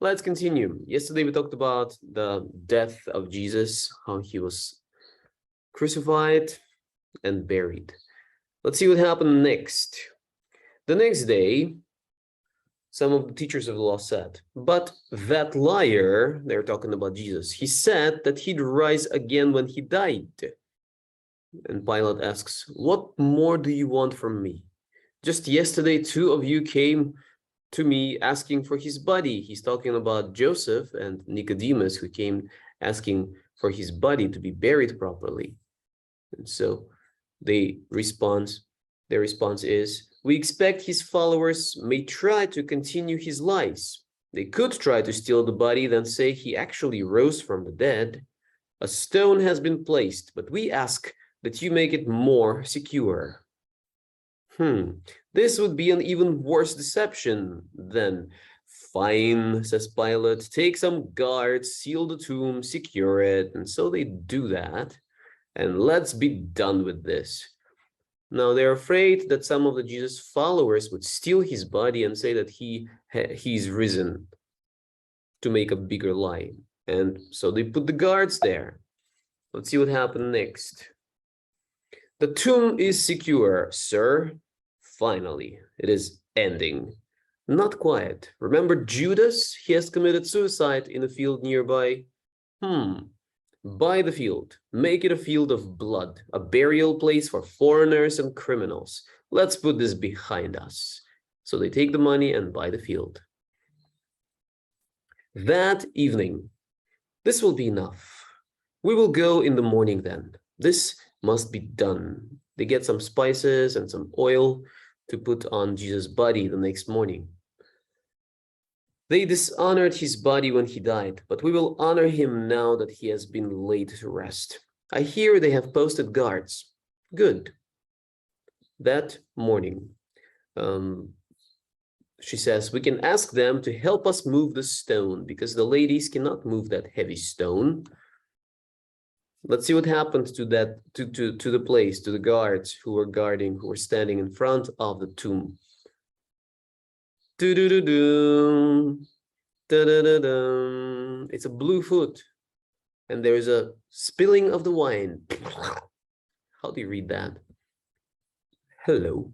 Let's continue. Yesterday we talked about the death of Jesus, how he was crucified and buried. Let's see what happened next. The next day, some of the teachers of the law said, but that liar, they're talking about Jesus, he said that he'd rise again when he died. And Pilate asks, what more do you want from me? Just yesterday, two of you came to me asking for his body. He's talking about Joseph and Nicodemus, who came asking for his body to be buried properly. And so their response is, we expect his followers may try to continue his lies. They could try to steal the body, then say he actually rose from the dead. A stone has been placed, but we ask that you make it more secure. This would be an even worse deception then. Fine, says Pilate, take some guards, seal the tomb, secure it. And so they do that. And let's be done with this. Now they're afraid that some of the Jesus followers would steal his body and say that he's risen to make a bigger lie. And so they put the guards there. Let's see what happened next. The tomb is secure, sir. Finally, it is ending. Not quiet. Remember Judas? He has committed suicide in a field nearby. Buy the field. Make it a field of blood, a burial place for foreigners and criminals. Let's put this behind us. So they take the money and buy the field. That evening, this will be enough. We will go in the morning then. This must be done. They get some spices and some oil to put on Jesus' body the next morning. They dishonored his body when he died, but we will honor him now that he has been laid to rest. I hear they have posted guards. Good. That morning, she says, we can ask them to help us move the stone because the ladies cannot move that heavy stone. Let's see what happened to that, to the place, to the guards who were standing in front of the tomb. It's a blue foot, and there's a spilling of the wine. How do you read that? Hello.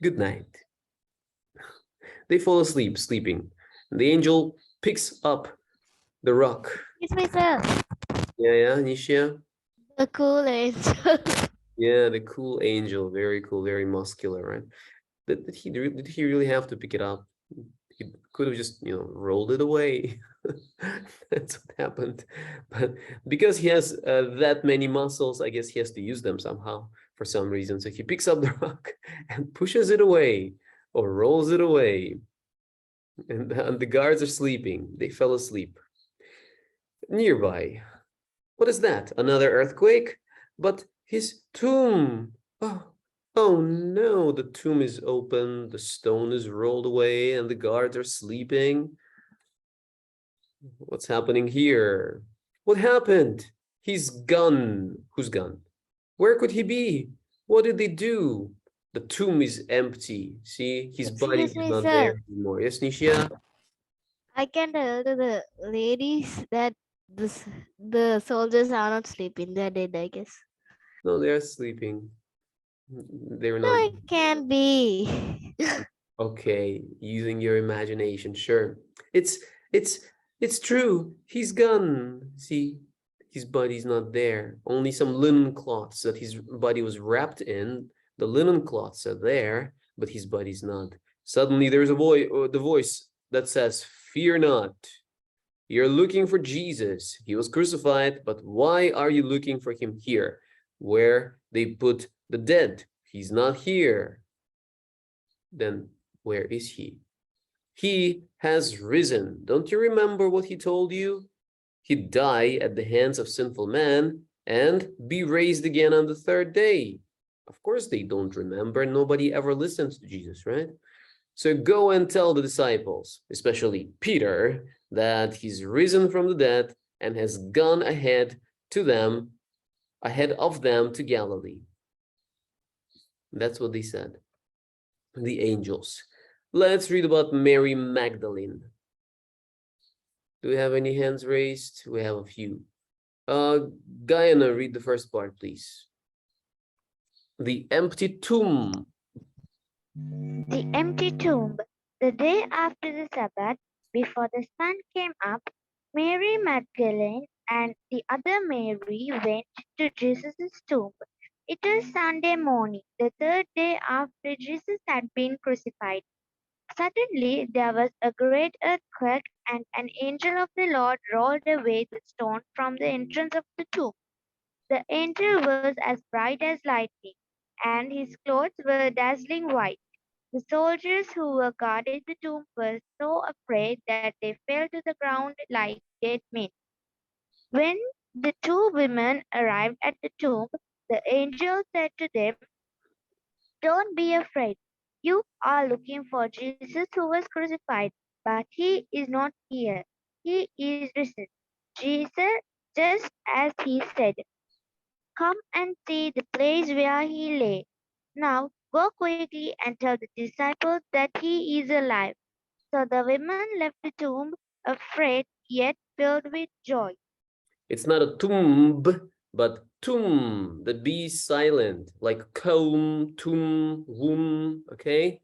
Good night. They fall asleep, sleeping. And the angel picks up the rock. It's myself. Yeah, Nishia? The cool angel. Yeah, the cool angel. Very cool, very muscular, right? Did he really have to pick it up? He could have just, rolled it away. That's what happened. But because he has that many muscles, I guess he has to use them somehow for some reason. So he picks up the rock and pushes it away or rolls it away. And the guards are sleeping. They fell asleep. Nearby. What is that? Another earthquake? But his tomb. Oh no, the tomb is open, the stone is rolled away, and the guards are sleeping. What's happening here? What happened? He's gone. Who's gone? Where could he be? What did they do? The tomb is empty. See, his body is not there anymore. Yes, Nishia? I can tell to the ladies that the soldiers are not sleeping. They're dead, I guess. No, they're sleeping. They're No, not. it can be. Okay, using your imagination, sure. It's true. He's gone. See, his body's not there. Only some linen cloths that his body was wrapped in. The linen cloths are there, but his body's not. Suddenly there's the voice that says, fear not. You're looking for Jesus. He was crucified, but why are you looking for him here, where they put the dead? He's not here. Then where is he? He has risen. Don't you remember what he told you? He'd die at the hands of sinful man and be raised again on the third day. Of course they don't remember. Nobody ever listens to Jesus, right? So go and tell the disciples, especially Peter, that he's risen from the dead and has gone ahead of them to Galilee. That's what they said. The angels. Let's read about Mary Magdalene. Do we have any hands raised? We have a few. Guyana, read the first part, please. The empty tomb. The empty tomb. The day after the Sabbath, before the sun came up, Mary Magdalene and the other Mary went to Jesus' tomb. It was Sunday morning, the third day after Jesus had been crucified. Suddenly there was a great earthquake, and an angel of the Lord rolled away the stone from the entrance of the tomb. The angel was as bright as lightning, and his clothes were dazzling white. The soldiers who were guarding the tomb were so afraid that they fell to the ground like dead men. When the two women arrived at the tomb, the angel said to them, "Don't be afraid. You are looking for Jesus who was crucified, but he is not here. He is risen. Jesus, just as he said. Come and see the place where he lay. Now go quickly and tell the disciples that he is alive." So the women left the tomb, afraid yet filled with joy. It's not a tomb, but tomb. The B is silent, like comb, tomb, womb, okay?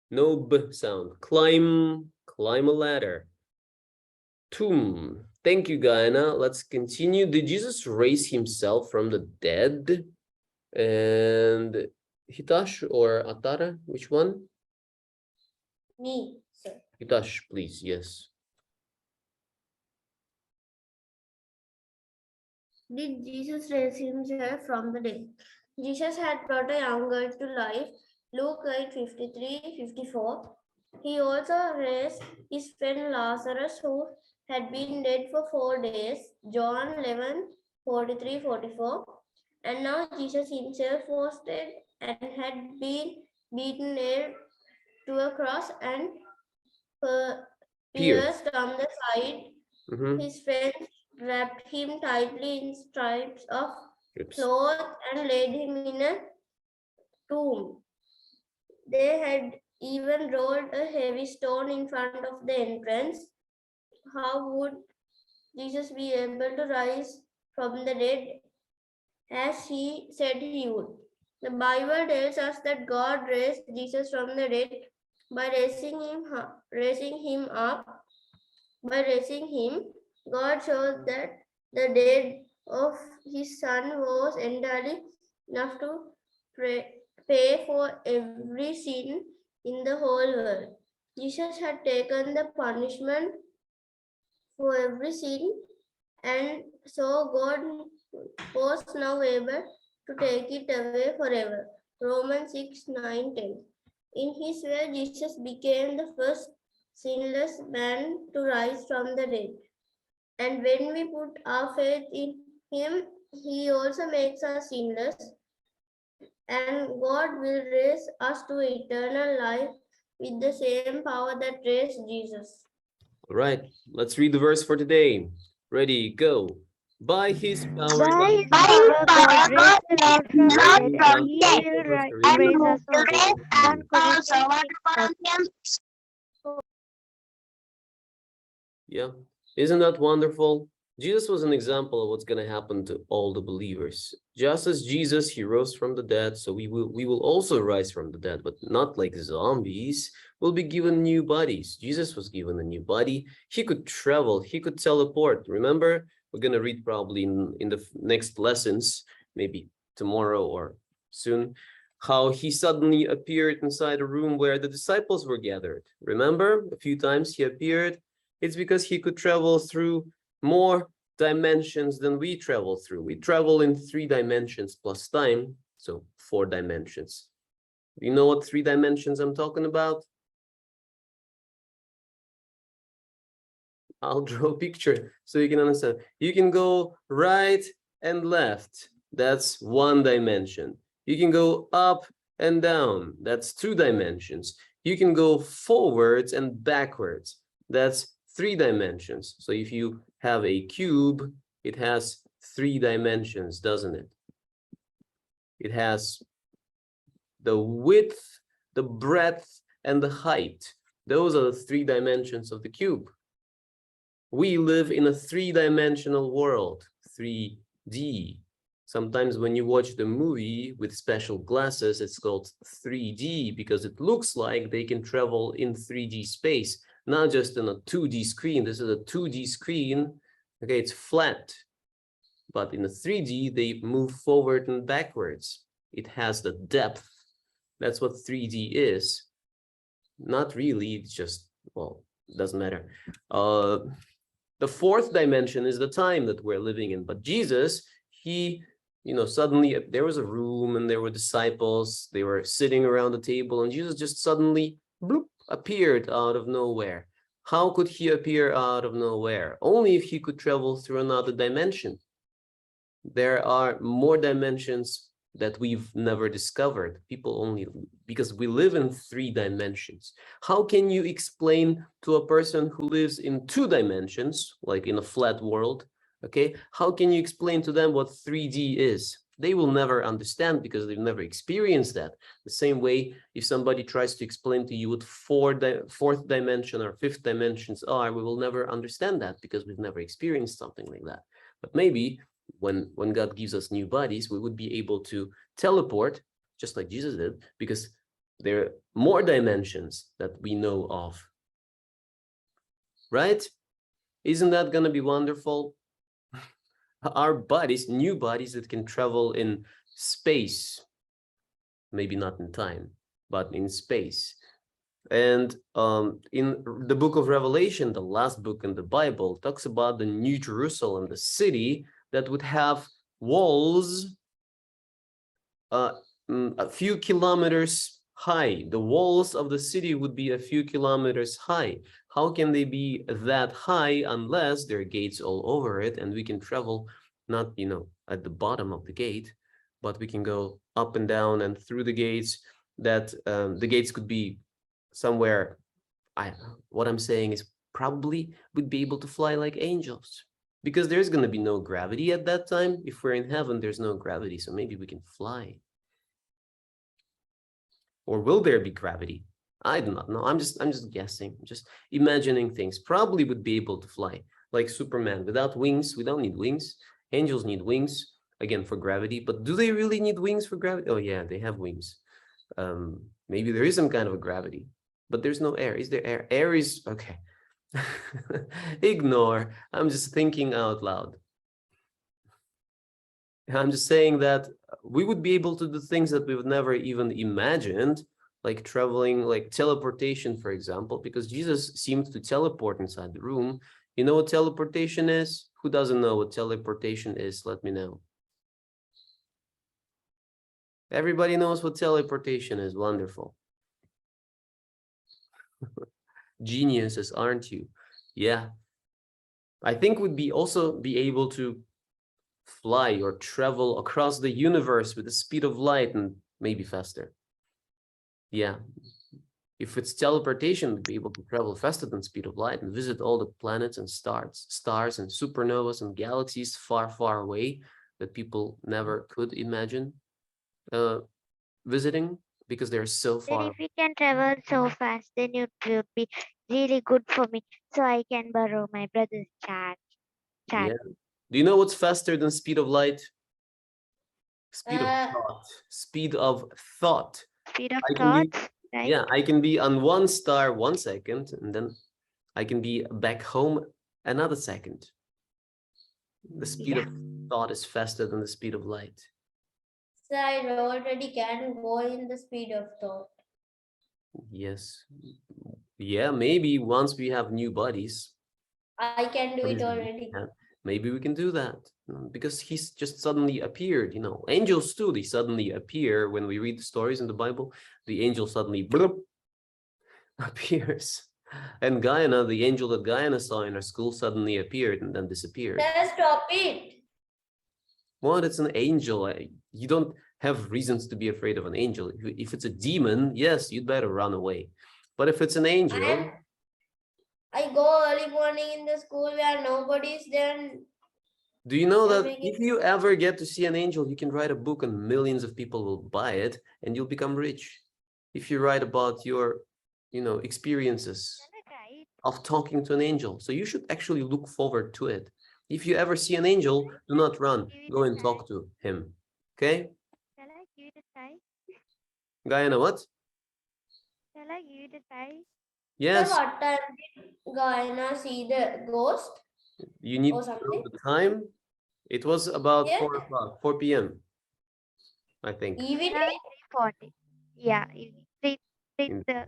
No B sound. Climb a ladder. Tomb. Thank you, Guyana. Let's continue. Did Jesus raise himself from the dead? And Hitash or Atara, which one? Me, sir. Hitash, please, yes. Did Jesus raise himself from the dead? Jesus had brought a young girl to life. Luke 8:53-54. He also raised his friend Lazarus, who had been dead for 4 days. John 11:43-44. And now Jesus himself was dead and had been beaten nailed to a cross and pierced on the side. His friends wrapped him tightly in stripes of cloth and laid him in a tomb. They had even rolled a heavy stone in front of the entrance. How would Jesus be able to rise from the dead as he said he would? The Bible tells us that God raised Jesus from the dead by raising him up. By raising him, God showed that the death of his son was entirely enough to pay for every sin in the whole world. Jesus had taken the punishment for every sin, and so God was now able to take it away forever. Romans 6:9-10. In his way, Jesus became the first sinless man to rise from the dead. And when we put our faith in him, he also makes us sinless. And God will raise us to eternal life with the same power that raised Jesus. All right, let's read the verse for today. Ready, go. By his power, By his power, God raised the Lord from the dead, and he will raise us also. 1 Corinthians 6. Yeah, isn't that wonderful? Jesus was an example of what's going to happen to all the believers. Just as Jesus, he rose from the dead, so we will also rise from the dead, but not like zombies. We'll be given new bodies. Jesus was given a new body. He could travel. He could teleport. Remember, we're going to read probably in the next lessons, maybe tomorrow or soon, how he suddenly appeared inside a room where the disciples were gathered. Remember, a few times he appeared. It's because he could travel through more dimensions than we travel through. We travel in 3 dimensions plus time, so 4 dimensions. You know what 3 dimensions I'm talking about? I'll draw a picture so you can understand. You can go right and left. That's 1 dimension. You can go up and down. That's 2 dimensions. You can go forwards and backwards. That's 3 dimensions. So if you have a cube, it has 3 dimensions, doesn't it? It has the width, the breadth, and the height. Those are the 3 dimensions of the cube. We live in a three-dimensional world, 3D. Sometimes when you watch the movie with special glasses, it's called 3D because it looks like they can travel in 3D space, not just in a 2D screen. This is a 2D screen. Okay, it's flat. But in a 3D, they move forward and backwards. It has the depth. That's what 3D is. Not really, it's just, well, it doesn't matter. The fourth dimension is the time that we're living in. But Jesus, he, suddenly there was a room and there were disciples. They were sitting around the table and Jesus just suddenly bloop, appeared out of nowhere. How could he appear out of nowhere? Only if he could travel through another dimension. There are more dimensions that we've never discovered. People only, because we live in 3 dimensions. How can you explain to a person who lives in 2 dimensions, like in a flat world, okay? How can you explain to them what 3D is? They will never understand because they've never experienced that. The same way, if somebody tries to explain to you what fourth dimension or 5th dimensions are, we will never understand that because we've never experienced something like that. But maybe when God gives us new bodies, we would be able to teleport just like Jesus did, because there are more dimensions that we know of. Right? Isn't that going to be wonderful? Our bodies, new bodies that can travel in space, maybe not in time, but in space. And in the book of Revelation, the last book in the Bible, talks about the New Jerusalem, the city that would have walls a few kilometers high. The walls of the city would be a few kilometers high. How can they be that high unless there are gates all over it and we can travel not, at the bottom of the gate, but we can go up and down and through the gates, that the gates could be somewhere. What I'm saying is probably we'd be able to fly like angels. Because there's going to be no gravity at that time. If we're in heaven, there's no gravity, so maybe we can fly. Or will there be gravity? I do not know. I'm just guessing, just imagining things. Probably would be able to fly like Superman without wings. We don't need wings. Angels need wings, again, for gravity. But do they really need wings for gravity? Oh yeah, they have wings. Maybe there is some kind of a gravity, but there's no air. Is there air? Air is okay. Ignore. I'm just thinking out loud. I'm just saying that we would be able to do things that we've never even imagined, like traveling, like teleportation, for example, because Jesus seemed to teleport inside the room. You know what teleportation is? Who doesn't know what teleportation is? Let me know. Everybody knows what teleportation is. Wonderful. Geniuses, aren't you? Yeah. I think we'd also be able to fly or travel across the universe with the speed of light and maybe faster. Yeah. If it's teleportation, we'd be able to travel faster than speed of light and visit all the planets and stars and supernovas and galaxies far, far away that people never could imagine visiting, because they're so far. Then if we can travel so fast, then it would be really good for me, so I can borrow my brother's chat. Yeah. Do you know what's faster than speed of light? Speed of thought. Speed of thought. Speed of thought, right? Yeah, I can be on one star 1 second, and then I can be back home another second. The speed of thought is faster than the speed of light. So I already can go in the speed of thought. Yes. Yeah, maybe once we have new bodies. I can do it already. Maybe we can do that, because he's just suddenly appeared. Angels too, they suddenly appear. When we read the stories in the Bible, the angel suddenly bloop, appears. And Guyana, the angel that Guyana saw in her school, suddenly appeared and then disappeared. Let's stop it. What? It's an angel. You don't have reasons to be afraid of an angel. If it's a demon, yes, you'd better run away. But if it's an angel... I go early morning in the school where nobody's there. Do you know that if you ever get to see an angel, you can write a book and millions of people will buy it and you'll become rich? If you write about your, experiences. of talking to an angel. So you should actually look forward to it. If you ever see an angel, do not run. Go and talk to him. Okay? Shall I give it a try? Gayana, what? Shall I give it a try? Yes. So what time did Gayana see the ghost? You need Or to know something? the time. It was about Yeah. 4 o'clock, 4 p.m. I think. Evening? 3:40. Yeah, evening. 3, 3, In- 3:40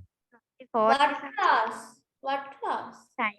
What something. class? What class? Tired.